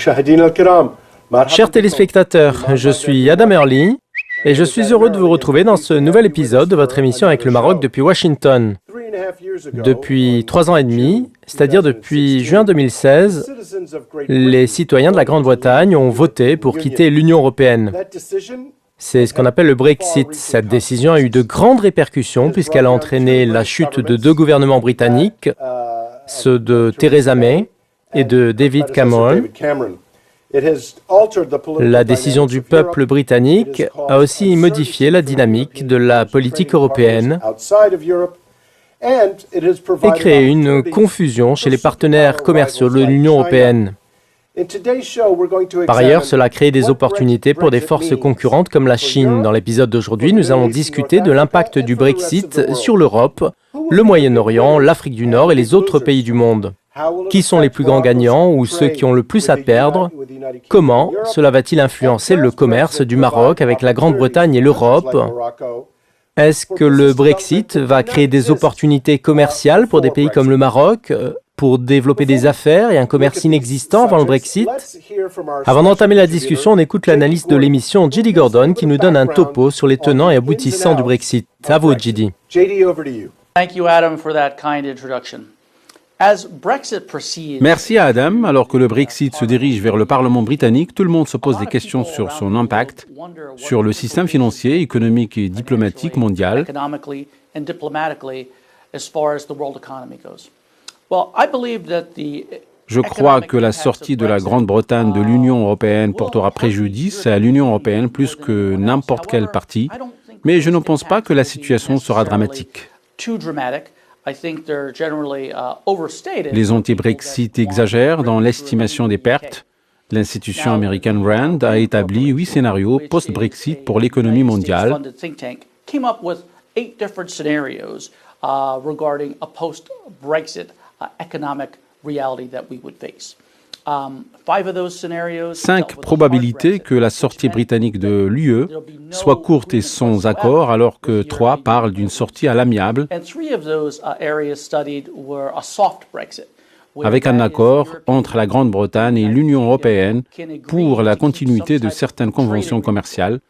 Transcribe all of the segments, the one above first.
مشاهدينا الكرام Chers téléspectateurs, je suis Adam Early et je suis heureux de vous retrouver dans ce nouvel épisode de votre émission avec le Maroc depuis Washington. Depuis 3 ans et demi, c'est-à-dire depuis juin 2016, les citoyens de la Grande-Bretagne ont voté pour quitter l'Union européenne. C'est ce qu'on appelle le Brexit. Cette décision a eu de grandes répercussions puisqu'elle a entraîné la chute de 2 gouvernements britanniques, ceux de Theresa May et de David Cameron. La décision du peuple britannique a aussi modifié la dynamique de la politique européenne et créé une confusion chez les partenaires commerciaux de l'Union européenne. Par ailleurs, cela a créé des opportunités pour des forces concurrentes comme la Chine. Dans l'épisode d'aujourd'hui, nous allons discuter de l'impact du Brexit sur l'Europe, le Moyen-Orient, l'Afrique du Nord et les autres pays du monde. Qui sont les plus grands gagnants ou ceux qui ont le plus à perdre? Comment cela va-t-il influencer le commerce du Maroc avec la Grande-Bretagne et l'Europe? Est-ce que le Brexit va créer des opportunités commerciales pour des pays comme le Maroc pour développer des affaires et un commerce inexistant avant le Brexit? Avant d'entamer la discussion, on écoute l'analyse de l'émission J.D. Gordon qui nous donne un topo sur les tenants et aboutissants du Brexit. À vous, J.D. Thank you, Adam, for that kind introduction. As Brexit proceeds, Merci à Adam. Alors que le Brexit se dirige vers le Parlement britannique, tout le monde se pose des questions sur son impact sur le système financier, économique et diplomatique mondial. economically and diplomatically, as far as the world economy goes. Well, I believe that the Je crois que la sortie de la Grande-Bretagne de l'Union européenne portera préjudice à l'Union européenne plus que n'importe quel parti, mais je ne pense pas que la situation sera dramatique. too dramatic. I think they're generally overstated. Les anti-Brexit exagèrent dans l'estimation des pertes. L'institution américaine RAND a établi 8 scénarios post-Brexit pour l'économie mondiale. Funded think tank came up with 8 different scenarios regarding a post-Brexit economic reality that we would face. 5 of those scenarios 5 probabilités que la sortie britannique de l'UE soit courte et sans accord, alors que 3 parlent d'une sortie à l'amiable, and 3 of those areas studied were a soft Brexit. avec un accord entre la Grande-Bretagne et l'Union européenne pour la continuité de certaines conventions commerciales,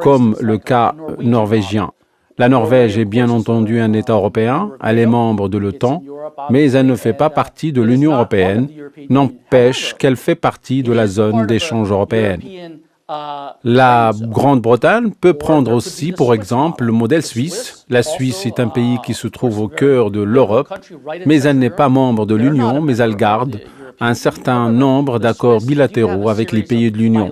comme le cas norvégien. La Norvège est bien entendu un État européen, elle est membre de l'OTAN, mais elle ne fait pas partie de l'Union européenne, n'empêche qu'elle fait partie de la zone d'échange européenne. La Grande-Bretagne peut prendre aussi, pour exemple, le modèle suisse. La Suisse est un pays qui se trouve au cœur de l'Europe, mais elle n'est pas membre de l'Union, mais elle garde un certain nombre d'accords bilatéraux avec les pays de l'Union.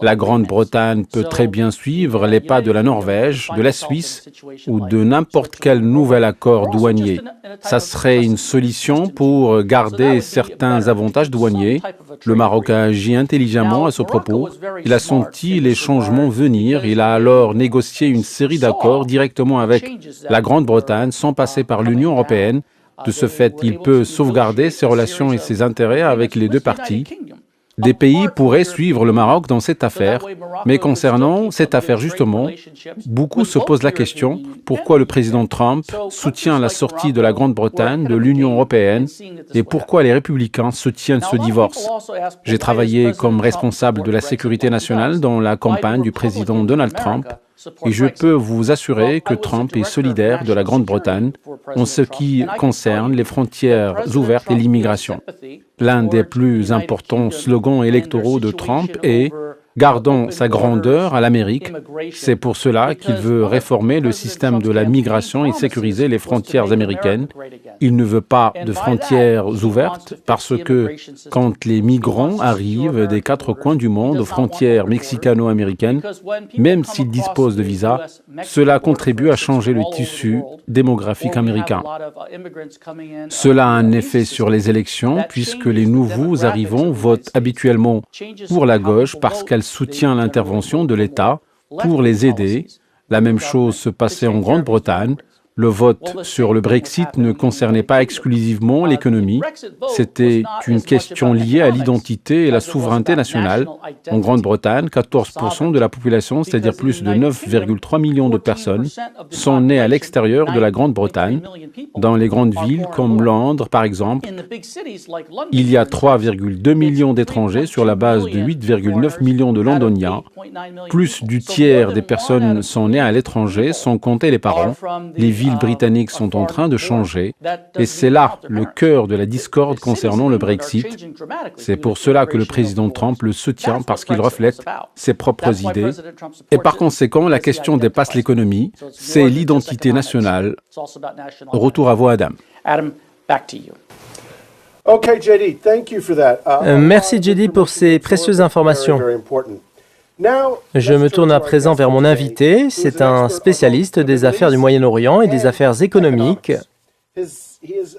La Grande-Bretagne peut très bien suivre les pas de la Norvège, de la Suisse ou de n'importe quel nouvel accord douanier. Ça serait une solution pour garder certains avantages douaniers. Le Maroc a agi intelligemment à ce propos. Il a senti les changements venir. Il a alors négocié une série d'accords directement avec la Grande-Bretagne sans passer par l'Union européenne. De ce fait, il peut sauvegarder ses relations et ses intérêts avec les 2 parties. Des pays pourraient suivre le Maroc dans cette affaire, mais concernant cette affaire justement, beaucoup se posent la question pourquoi le président Trump soutient la sortie de la Grande-Bretagne de l'Union européenne et pourquoi les républicains soutiennent ce divorce. J'ai travaillé comme responsable de la sécurité nationale dans la campagne du président Donald Trump. Et je peux vous assurer que Trump est solidaire de la Grande-Bretagne en ce qui concerne les frontières ouvertes et l'immigration. L'un des plus importants slogans électoraux de Trump est « Gardons sa grandeur à l'Amérique ». C'est pour cela qu'il veut réformer le système de la migration et sécuriser les frontières américaines. Il ne veut pas de frontières ouvertes parce que quand les migrants arrivent des 4 coins du monde aux frontières mexicano-américaines, même s'ils disposent de visa, cela contribue à changer le tissu démographique américain. Cela a un effet sur les élections puisque les nouveaux arrivants votent habituellement pour la gauche parce qu'elle soutient l'intervention de l'État pour les aider. La même chose se passait en Grande-Bretagne. Le vote sur le Brexit ne concernait pas exclusivement l'économie, c'était une question liée à l'identité et la souveraineté nationale. En Grande-Bretagne, 14% de la population, c'est-à-dire plus de 9,3 millions de personnes, sont nées à l'extérieur de la Grande-Bretagne. Dans les grandes villes comme Londres, par exemple, il y a 3,2 millions d'étrangers sur la base de 8,9 millions de Londoniens. Plus du tiers des personnes sont nées à l'étranger, sans compter les parents. Les villes britanniques sont en train de changer et c'est là le cœur de la discorde concernant le Brexit. C'est pour cela que le président Trump le soutient parce qu'il reflète ses propres idées. Et par conséquent, la question dépasse l'économie, c'est l'identité nationale. Retour à vous, Adam. Adam, back to you. Merci JD pour ces précieuses informations. Je me tourne à présent vers mon invité. C'est un spécialiste des affaires du Moyen-Orient et des affaires économiques,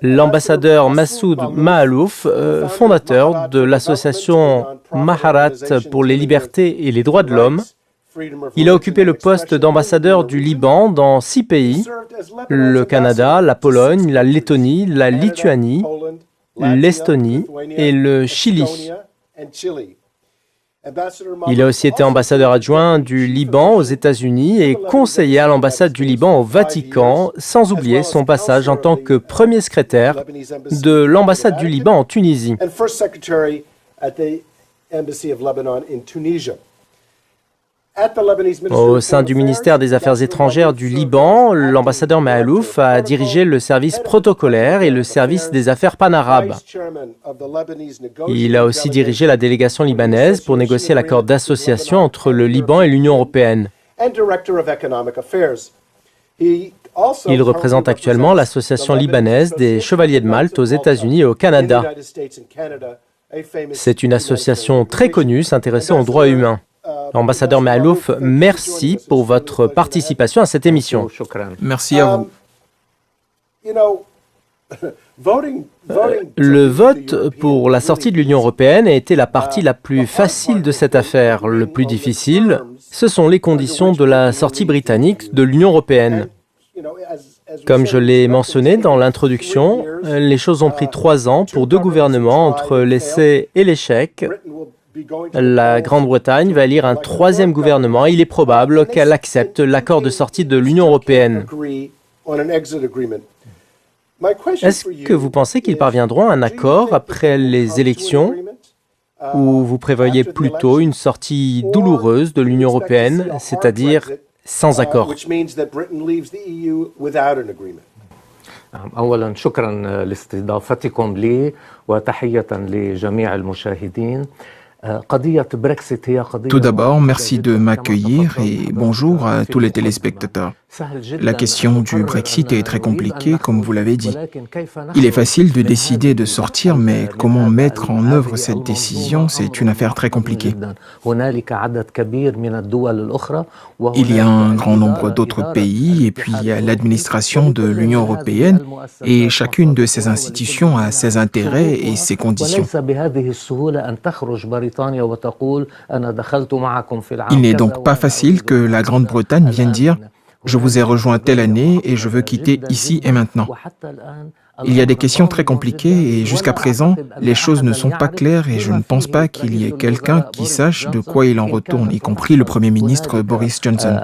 l'ambassadeur Massoud Mahalouf, fondateur de l'association Maharat pour les libertés et les droits de l'homme. Il a occupé le poste d'ambassadeur du Liban dans 6 pays, le Canada, la Pologne, la Lettonie, la Lituanie, l'Estonie et le Chili. Il a aussi été ambassadeur adjoint du Liban aux États-Unis et conseiller à l'ambassade du Liban au Vatican, sans oublier son passage en tant que premier secrétaire de l'ambassade du Liban en Tunisie. Au sein du ministère des Affaires étrangères du Liban, l'ambassadeur Mahalouf a dirigé le service protocolaire et le service des affaires panarabes. Il a aussi dirigé la délégation libanaise pour négocier l'accord d'association entre le Liban et l'Union européenne. Il représente actuellement l'association libanaise des Chevaliers de Malte aux États-Unis et au Canada. C'est une association très connue s'intéressant aux droits humains. Ambassadeur Mahalouf, merci pour votre participation à cette émission. Merci à vous. Le vote pour la sortie de l'Union européenne a été la partie la plus facile de cette affaire. Le plus difficile, ce sont les conditions de la sortie britannique de l'Union européenne. Comme je l'ai mentionné dans l'introduction, les choses ont pris 3 ans pour 2 gouvernements entre l'essai et l'échec. La Grande-Bretagne va élire un 3e gouvernement. Il est probable qu'elle accepte l'accord de sortie de l'Union européenne. Est-ce que vous pensez qu'ils parviendront à un accord après les élections ou vous prévoyez plutôt une sortie douloureuse de l'Union européenne, c'est-à-dire sans accord? أولاً شكراً لاستضافتكم لي وتحية لجميع المشاهدين. Tout d'abord, merci de m'accueillir et bonjour à tous les téléspectateurs. La question du Brexit est très compliquée, comme vous l'avez dit. Il est facile de décider de sortir, mais comment mettre en œuvre cette décision, c'est une affaire très compliquée. Il y a un grand nombre d'autres pays et puis il y a l'administration de l'Union européenne et chacune de ces institutions a ses intérêts et ses conditions. Il n'est donc pas facile que la Grande-Bretagne vienne dire « Je vous ai rejoint telle année et je veux quitter ici et maintenant ». Il y a des questions très compliquées et jusqu'à présent, les choses ne sont pas claires et je ne pense pas qu'il y ait quelqu'un qui sache de quoi il en retourne, y compris le Premier ministre Boris Johnson.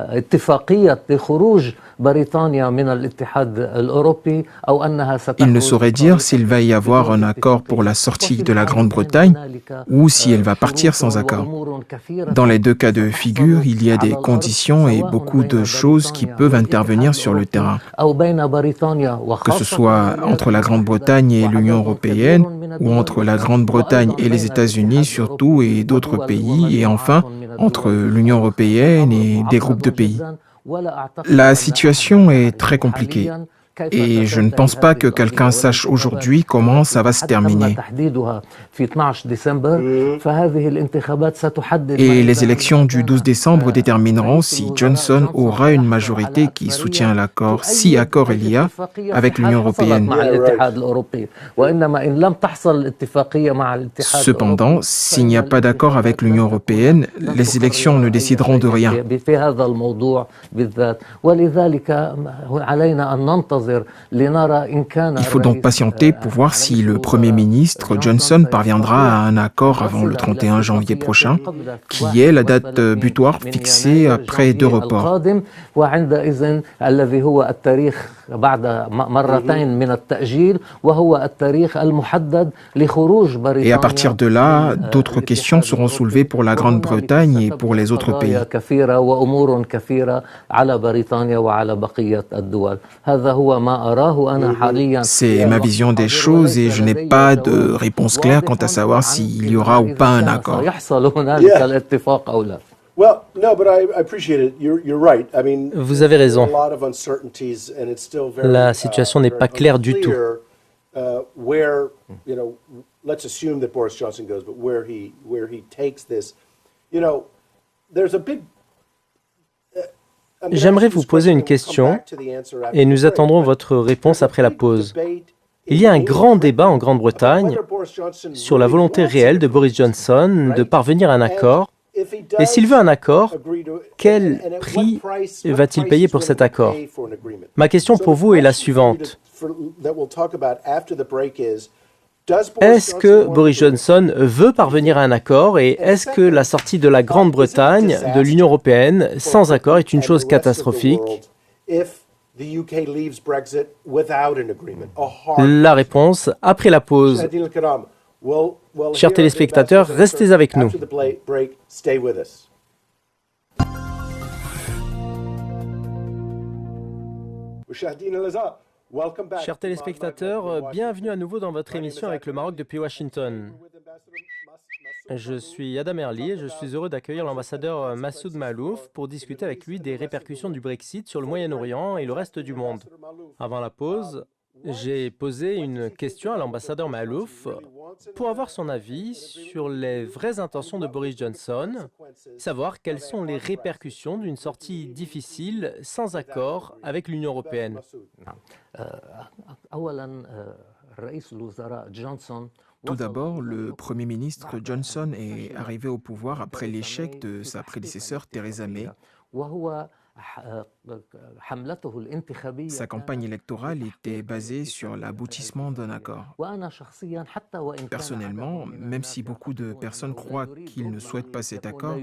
Il ne saurait dire s'il va y avoir un accord pour la sortie de la Grande-Bretagne ou si elle va partir sans accord. Dans les 2 cas de figure, il y a des conditions et beaucoup de choses qui peuvent intervenir sur le terrain. Que ce soit entre la Grande-Bretagne et l'Union européenne, ou entre la Grande-Bretagne et les États-Unis surtout et d'autres pays, et enfin entre l'Union européenne et des groupes de pays. La situation est très compliquée. Et je ne pense pas que quelqu'un sache aujourd'hui comment ça va se terminer. Et les élections du 12 décembre détermineront si Johnson aura une majorité qui soutient l'accord, si accord il y a, avec l'Union européenne. Cependant, s'il n'y a pas d'accord avec l'Union européenne, les élections ne décideront de rien. Il faut donc patienter pour voir si le Premier ministre Johnson parviendra à un accord avant le 31 janvier prochain, qui est la date butoir fixée après 2 reports. Et à partir de là, d'autres questions seront soulevées pour la Grande-Bretagne et pour les autres pays. C'est ma vision des choses et je n'ai pas de réponse claire quant à savoir s'il y aura ou pas un accord. Vous avez raison. La situation n'est pas claire du tout. J'aimerais vous poser une question et nous attendrons votre réponse après la pause. Il y a un grand débat en Grande-Bretagne sur la volonté réelle de Boris Johnson de parvenir à un accord. Et s'il veut un accord, quel prix va-t-il payer pour cet accord? Ma question pour vous est la suivante. Est-ce que Boris Johnson veut parvenir à un accord et est-ce que la sortie de la Grande-Bretagne de l'Union européenne sans accord est une chose catastrophique? La réponse après la pause. Chers téléspectateurs, restez avec nous. Chers téléspectateurs, bienvenue à nouveau dans votre émission avec le Maroc depuis Washington. Je suis Adam Erli et je suis heureux d'accueillir l'ambassadeur Massoud Maalouf pour discuter avec lui des répercussions du Brexit sur le Moyen-Orient et le reste du monde. Avant la pause, j'ai posé une question à l'ambassadeur Maalouf pour avoir son avis sur les vraies intentions de Boris Johnson, savoir quelles sont les répercussions d'une sortie difficile sans accord avec l'Union européenne. Tout d'abord, le Premier ministre Johnson est arrivé au pouvoir après l'échec de sa prédécesseur Theresa May. Sa campagne électorale était basée sur l'aboutissement d'un accord. Personnellement, même si beaucoup de personnes croient qu'il ne souhaite pas cet accord,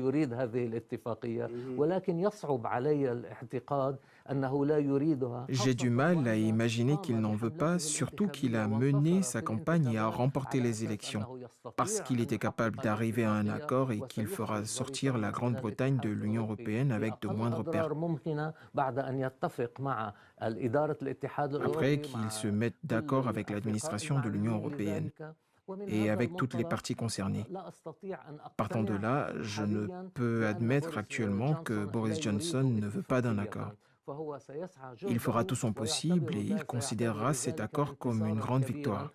j'ai du mal à imaginer qu'il n'en veut pas, surtout qu'il a mené sa campagne et a remporté les élections, parce qu'il était capable d'arriver à un accord et qu'il fera sortir la Grande-Bretagne de l'Union européenne avec de moindres pertes. Après qu'il se mette d'accord avec l'administration de l'Union européenne et avec toutes les parties concernées. Partant de là, je ne peux admettre actuellement que Boris Johnson ne veut pas d'un accord. Il fera tout son possible et il considérera cet accord comme une grande victoire.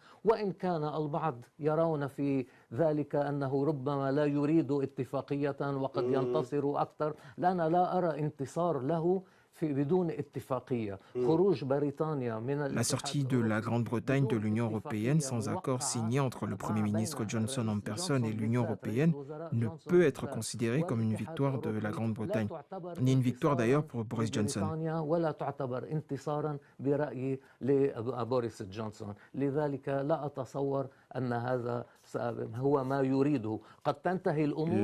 La sortie de la Grande-Bretagne de l'Union européenne sans accord signé entre le Premier ministre Johnson en personne et l'Union européenne ne peut être considérée comme une victoire de la Grande-Bretagne, ni une victoire d'ailleurs pour Boris Johnson.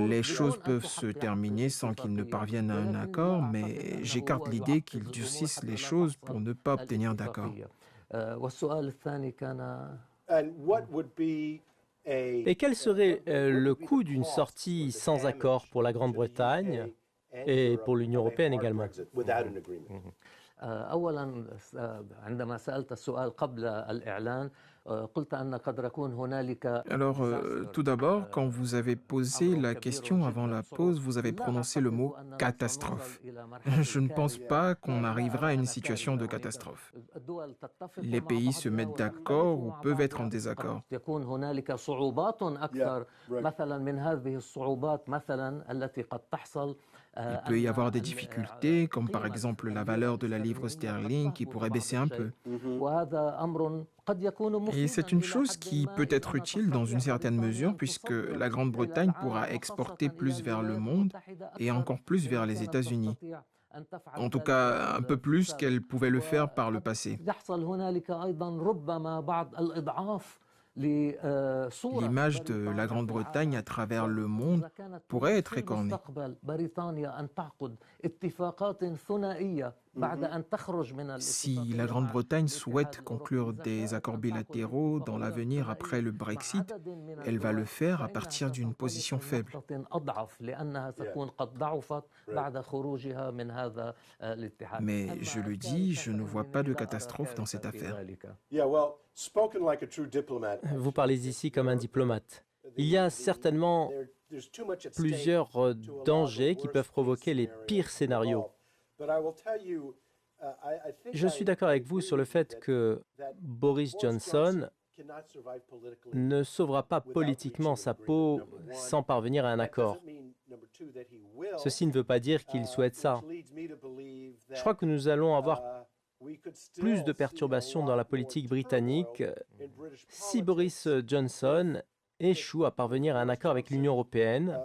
Les choses peuvent se terminer sans qu'il ne parvienne à un accord, mais j'écarte l'idée qu'il durcisse les choses pour ne pas obtenir d'accord. Et quel serait le coût d'une sortie sans accord pour la Grande-Bretagne et pour l'Union européenne également? أولا عندما سألت السؤال قبل الإعلان قلت أن قد يكون هنالك. Alors, tout d'abord, quand vous avez posé la question avant la pause, vous avez prononcé le mot catastrophe. Je ne pense pas qu'on arrivera à une situation de catastrophe. Les pays se mettent d'accord ou peuvent être en désaccord. يكون هنالك صعوبات أكثر مثلا من هذه الصعوبات مثلا التي قد تحصل. Il peut y avoir des difficultés, comme par exemple la valeur de la livre sterling qui pourrait baisser un peu. Et c'est une chose qui peut être utile dans une certaine mesure puisque la Grande-Bretagne pourra exporter plus vers le monde et encore plus vers les États-Unis. En tout cas, un peu plus qu'elle pouvait le faire par le passé. L'image de la Grande-Bretagne à travers le monde pourrait être écornée. Si la Grande-Bretagne souhaite conclure des accords bilatéraux dans l'avenir après le Brexit, elle va le faire à partir d'une position faible. Mais je le dis, je ne vois pas de catastrophe dans cette affaire. Vous parlez ici comme un diplomate. Il y a certainement plusieurs dangers qui peuvent provoquer les pires scénarios. Je suis d'accord avec vous sur le fait que Boris Johnson ne sauvera pas politiquement sa peau sans parvenir à un accord. Ceci ne veut pas dire qu'il souhaite ça. Je crois que nous allons avoir plus de perturbations dans la politique britannique si Boris Johnson échoue à parvenir à un accord avec l'Union européenne.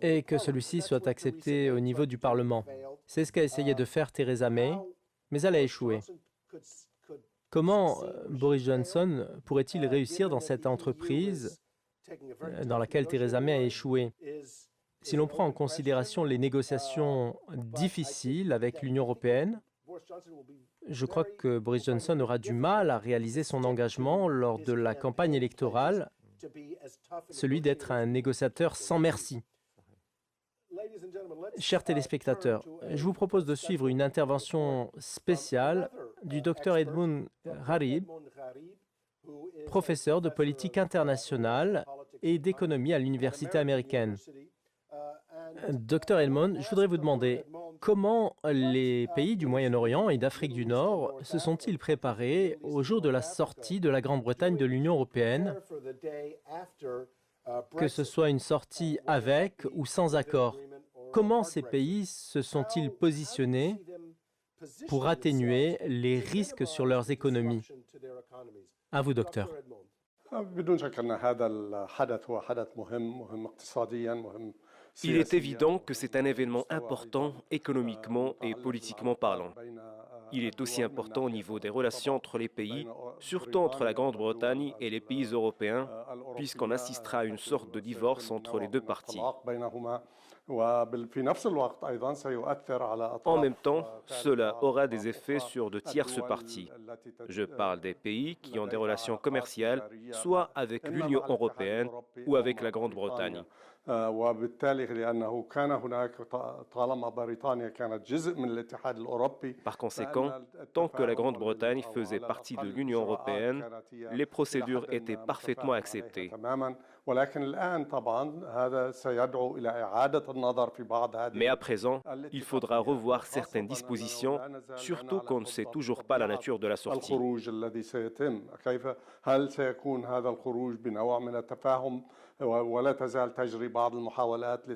Et que celui-ci soit accepté au niveau du Parlement. C'est ce qu'a essayé de faire Theresa May, mais elle a échoué. Comment Boris Johnson pourrait-il réussir dans cette entreprise dans laquelle Theresa May a échoué? Si l'on prend en considération les négociations difficiles avec l'Union européenne, je crois que Boris Johnson aura du mal à réaliser son engagement lors de la campagne électorale, celui d'être un négociateur sans merci. Chers téléspectateurs, je vous propose de suivre une intervention spéciale du Dr Edmund Gharib, professeur de politique internationale et d'économie à l'université américaine. Dr Edmund, je voudrais vous demander comment les pays du Moyen-Orient et d'Afrique du Nord se sont-ils préparés au jour de la sortie de la Grande-Bretagne de l'Union européenne, que ce soit une sortie avec ou sans accord? Comment ces pays se sont-ils positionnés pour atténuer les risques sur leurs économies? À vous, docteur. Il est évident que c'est un événement important économiquement et politiquement parlant. Il est aussi important au niveau des relations entre les pays, surtout entre la Grande-Bretagne et les pays européens, puisqu'on assistera à une sorte de divorce entre les deux parties. En même temps, cela aura des effets sur de tierces parties. Je parle des pays qui ont des relations commerciales, soit avec l'Union européenne ou avec la Grande-Bretagne. Par conséquent, tant que la Grande-Bretagne faisait partie de l'Union européenne, les procédures étaient parfaitement acceptées. Mais à présent, il faudra revoir certaines dispositions, surtout qu'on ne sait toujours pas la nature de la sortie.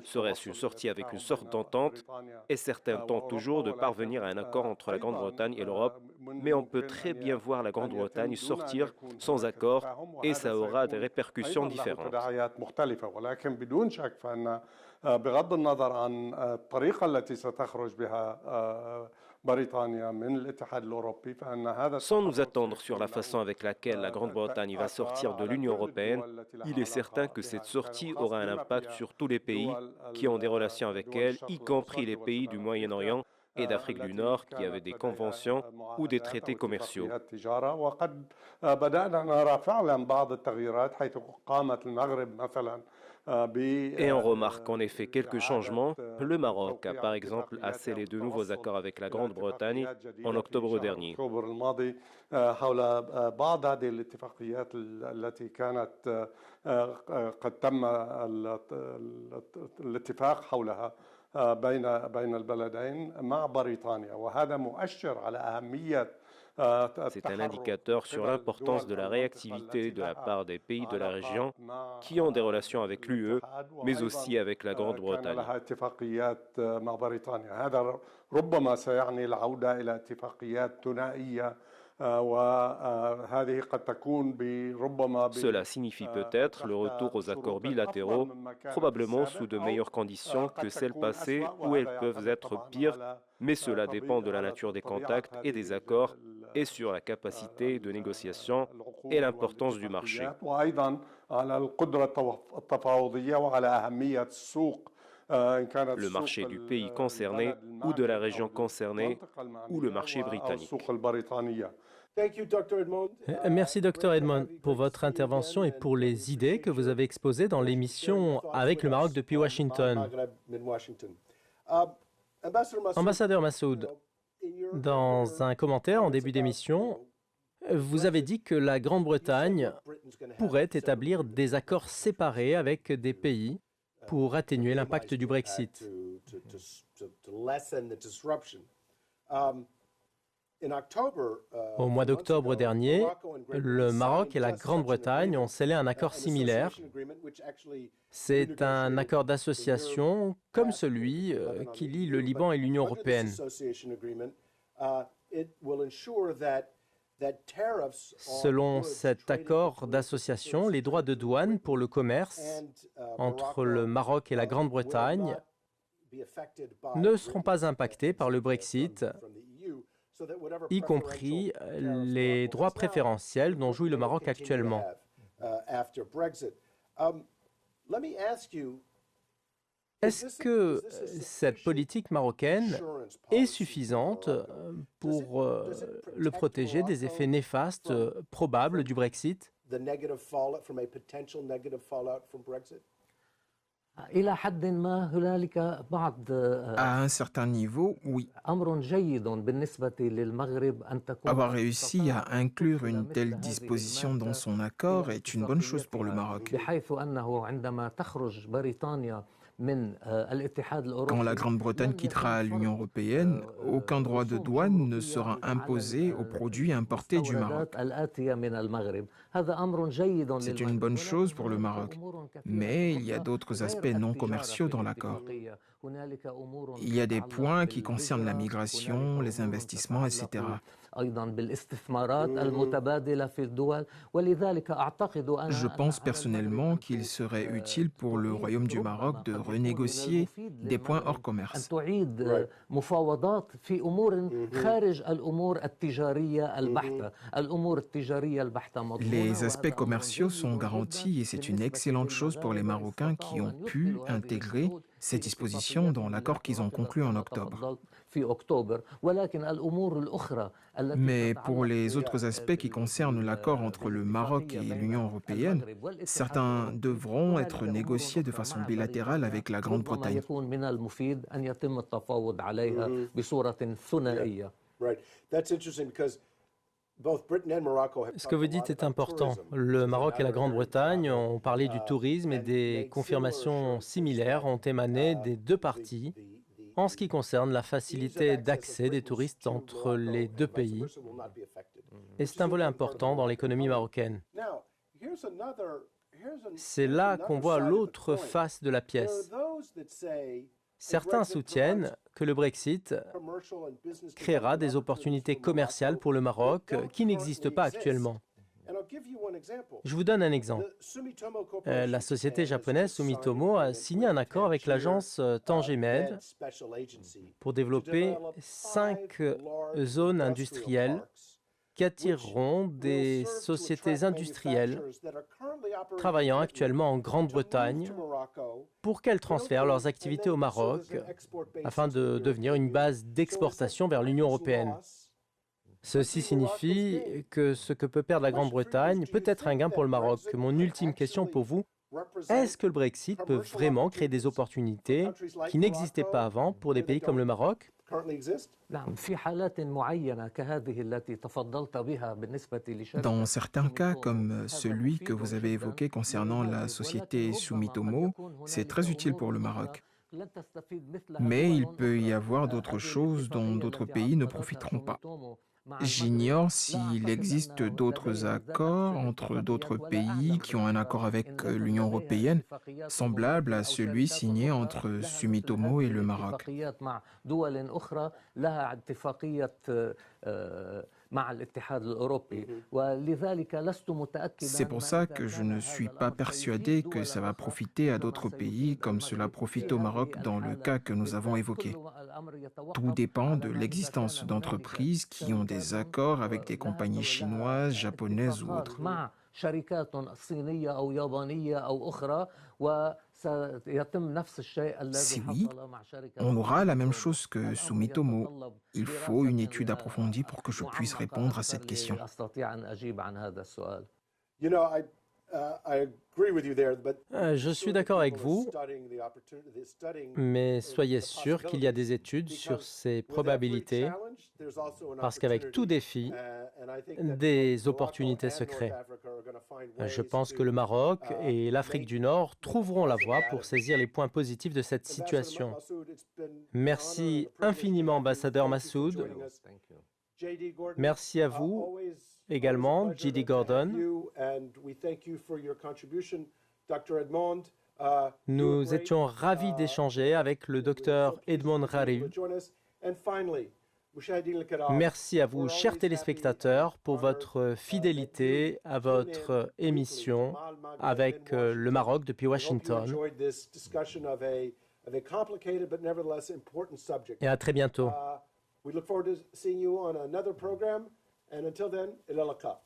Serait-ce une sortie avec une sorte d'entente? Et certains tentent toujours de parvenir à un accord entre la Grande-Bretagne et l'Europe, mais on peut très bien voir la Grande-Bretagne sortir sans accord et ça aura des répercussions différentes. Sans nous attendre sur la façon avec laquelle la Grande-Bretagne va sortir de l'Union européenne, il est certain que cette sortie aura un impact sur tous les pays qui ont des relations avec elle, y compris les pays du Moyen-Orient, et d'Afrique du Nord qui avaient des conventions ou des traités commerciaux. Et on remarque en effet quelques changements. Le Maroc a par exemple scellé de nouveaux accords avec la Grande-Bretagne en octobre dernier. C'est un indicateur sur l'importance de la réactivité de la part des pays de la région qui ont des relations avec l'UE, mais aussi avec la Grande-Bretagne. Cela signifie peut-être le retour aux accords bilatéraux, probablement sous de meilleures conditions que celles passées où elles peuvent être pires, mais cela dépend de la nature des contacts et des accords et sur la capacité de négociation et l'importance du marché. Le marché du pays concerné ou de la région concernée ou le marché britannique. Merci, Dr Edmond, pour votre intervention et pour les idées que vous avez exposées dans l'émission Avec le Maroc depuis Washington. Ambassadeur Massoud, dans un commentaire en début d'émission, vous avez dit que la Grande-Bretagne pourrait établir des accords séparés avec des pays pour atténuer l'impact du Brexit. Au mois d'octobre dernier, le Maroc et la Grande-Bretagne ont scellé un accord similaire. C'est un accord d'association comme celui qui lie le Liban et l'Union européenne. Selon cet accord d'association, les droits de douane pour le commerce entre le Maroc et la Grande-Bretagne ne seront pas impactés par le Brexit, y compris les droits préférentiels dont jouit le Maroc actuellement. Est-ce que cette politique marocaine est suffisante pour le protéger des effets néfastes probables du Brexit ? À un certain niveau, oui. Avoir réussi à inclure une telle disposition dans son accord est une bonne chose pour le Maroc. Quand la Grande-Bretagne quittera l'Union européenne, aucun droit de douane ne sera imposé aux produits importés du Maroc. C'est une bonne chose pour le Maroc, mais il y a d'autres aspects non commerciaux dans l'accord. Il y a des points qui concernent la migration, les investissements, etc. Je pense personnellement qu'il serait utile pour le Royaume du Maroc de renégocier des points hors commerce. Les aspects commerciaux sont garantis et c'est une excellente chose pour les Marocains qui ont pu intégrer ces dispositions dans l'accord qu'ils ont conclu en octobre. Mais pour les autres aspects qui concernent l'accord entre le Maroc et l'Union européenne, certains devront être négociés de façon bilatérale avec la Grande-Bretagne. Ce que vous dites est important. Le Maroc et la Grande-Bretagne ont parlé du tourisme et des confirmations similaires ont émané des deux parties en ce qui concerne la facilité d'accès des touristes entre les deux pays. Et c'est un volet important dans l'économie marocaine. C'est là qu'on voit l'autre face de la pièce. Certains soutiennent que le Brexit créera des opportunités commerciales pour le Maroc qui n'existent pas actuellement. Je vous donne un exemple. La société japonaise Sumitomo a signé un accord avec l'agence Tangemed pour développer 5 zones industrielles qui attireront des sociétés industrielles travaillant actuellement en Grande-Bretagne pour qu'elles transfèrent leurs activités au Maroc afin de devenir une base d'exportation vers l'Union européenne. Ceci signifie que ce que peut perdre la Grande-Bretagne peut être un gain pour le Maroc. Mon ultime question pour vous, est-ce que le Brexit peut vraiment créer des opportunités qui n'existaient pas avant pour des pays comme le Maroc? Dans certains cas, comme celui que vous avez évoqué concernant la société Sumitomo, c'est très utile pour le Maroc. Mais il peut y avoir d'autres choses dont d'autres pays ne profiteront pas. J'ignore s'il existe d'autres accords entre d'autres pays qui ont un accord avec l'Union européenne, semblable à celui signé entre Sumitomo et le Maroc. C'est pour ça que je ne suis pas persuadé que ça va profiter à d'autres pays comme cela profite au Maroc dans le cas que nous avons évoqué. Tout dépend de l'existence d'entreprises qui ont des accords avec des compagnies chinoises, japonaises ou autres. Si oui, on aura la même chose que Sumitomo. Il faut une étude approfondie pour que je puisse répondre à cette question. Je suis d'accord avec vous, mais soyez sûr qu'il y a des études sur ces probabilités, parce qu'avec tout défi, des opportunités se créent. Je pense que le Maroc et l'Afrique du Nord trouveront la voie pour saisir les points positifs de cette situation. Merci infiniment, ambassadeur Massoud. Merci à vous également, J.D. Gordon. Nous étions ravis d'échanger avec le docteur Edmond Gharib. Merci à vous, chers téléspectateurs, pour votre fidélité à votre émission avec le Maroc depuis Washington. Et à très bientôt. We look forward to seeing you on another program, and until then, ila liqa.